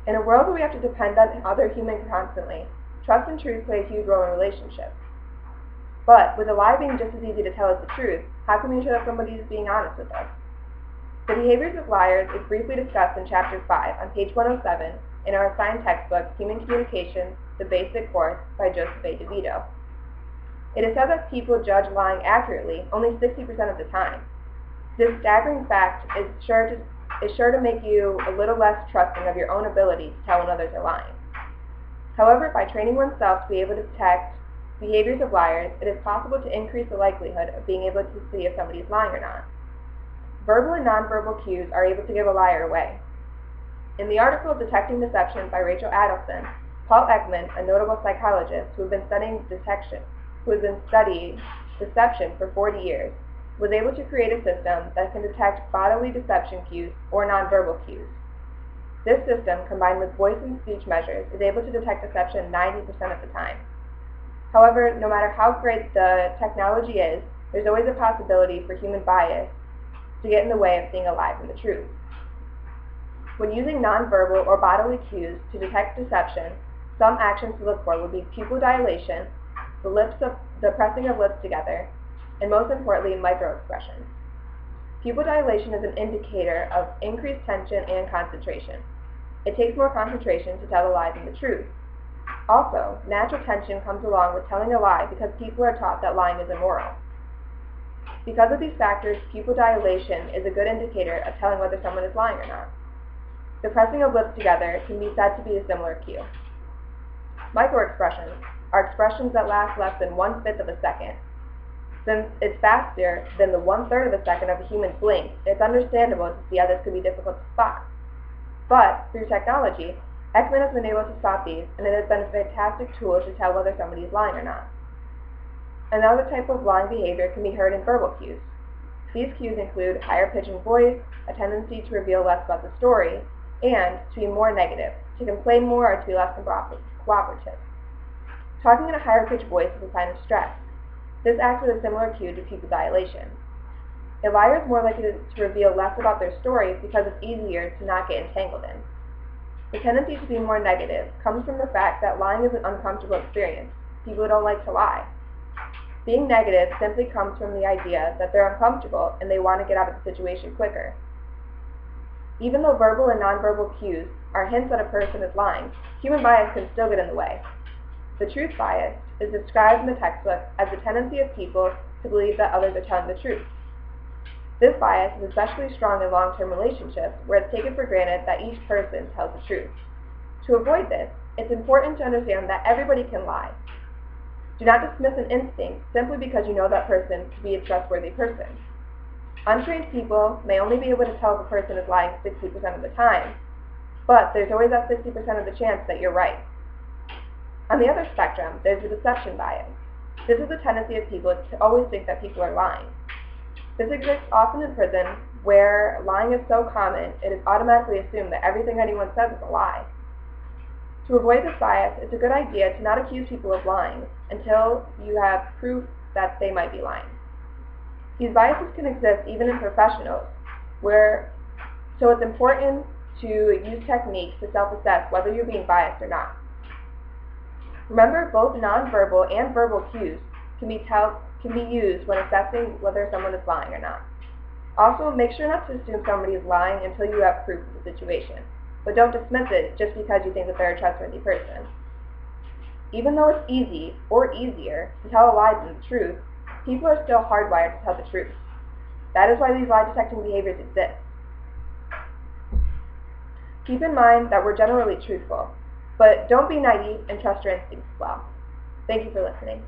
In a world where we have to depend on other humans constantly, trust and truth play a huge role in relationships. But with a lie being just as easy to tell as the truth, how can we ensure that somebody is being honest with us? The behaviors of liars is briefly discussed in Chapter 5 on page 107 in our assigned textbook, Human Communications, The Basic Course by Joseph A. DeVito. It is said that people judge lying accurately only 60% of the time. This staggering fact is sure to make you a little less trusting of your own ability to tell when others are lying. However, by training oneself to be able to detect behaviors of liars, it is possible to increase the likelihood of being able to see if somebody is lying or not. Verbal and nonverbal cues are able to give a liar away. In the article Detecting Deception by Rachel Adelson, Paul Ekman, a notable psychologist who has been studying deception for 40 years, was able to create a system that can detect bodily deception cues or nonverbal cues. This system, combined with voice and speech measures, is able to detect deception 90% of the time. However, no matter how great the technology is, there's always a possibility for human bias to get in the way of seeing a lie from the truth. When using nonverbal or bodily cues to detect deception, some actions to look for would be pupil dilation, the pressing of lips together, and most importantly, microexpressions. Pupil dilation is an indicator of increased tension and concentration. It takes more concentration to tell a lie than the truth. Also, natural tension comes along with telling a lie because people are taught that lying is immoral. Because of these factors, pupil dilation is a good indicator of telling whether someone is lying or not. The pressing of lips together can be said to be a similar cue. Microexpressions are expressions that last less than 1/5 of a second. Since it's faster than the 1/3 of a second of a human blink, it's understandable to see how this could be difficult to spot. But through technology, Ekman has been able to spot these, and it has been a fantastic tool to tell whether somebody is lying or not. Another type of lying behavior can be heard in verbal cues. These cues include higher pitch in voice, a tendency to reveal less about the story, and to be more negative, to complain more or to be less cooperative. Talking in a higher pitched voice is a sign of stress. This acts as a similar cue to pupil dilation. A liar is more likely to reveal less about their story because it's easier to not get entangled in. The tendency to be more negative comes from the fact that lying is an uncomfortable experience. People don't like to lie. Being negative simply comes from the idea that they're uncomfortable and they want to get out of the situation quicker. Even though verbal and nonverbal cues are hints that a person is lying, human bias can still get in the way. The truth bias is described in the textbook as the tendency of people to believe that others are telling the truth. This bias is especially strong in long-term relationships where it's taken for granted that each person tells the truth. To avoid this, it's important to understand that everybody can lie. Do not dismiss an instinct simply because you know that person to be a trustworthy person. Untrained people may only be able to tell if a person is lying 60% of the time, but there's always that 60% of the chance that you're right. On the other spectrum, there's the deception bias. This is the tendency of people to always think that people are lying. This exists often in prison, where lying is so common, it is automatically assumed that everything anyone says is a lie. To avoid this bias, it's a good idea to not accuse people of lying until you have proof that they might be lying. These biases can exist even in professionals, so it's important to use techniques to self-assess whether you're being biased or not. Remember, both nonverbal and verbal cues can be used when assessing whether someone is lying or not. Also, make sure not to assume somebody is lying until you have proof of the situation, but don't dismiss it just because you think that they're a trustworthy person. Even though it's easy, or easier, to tell a lie than the truth, people are still hardwired to tell the truth. That is why these lie-detecting behaviors exist. Keep in mind that we're generally truthful, but don't be naive and trust your instincts as well. Thank you for listening.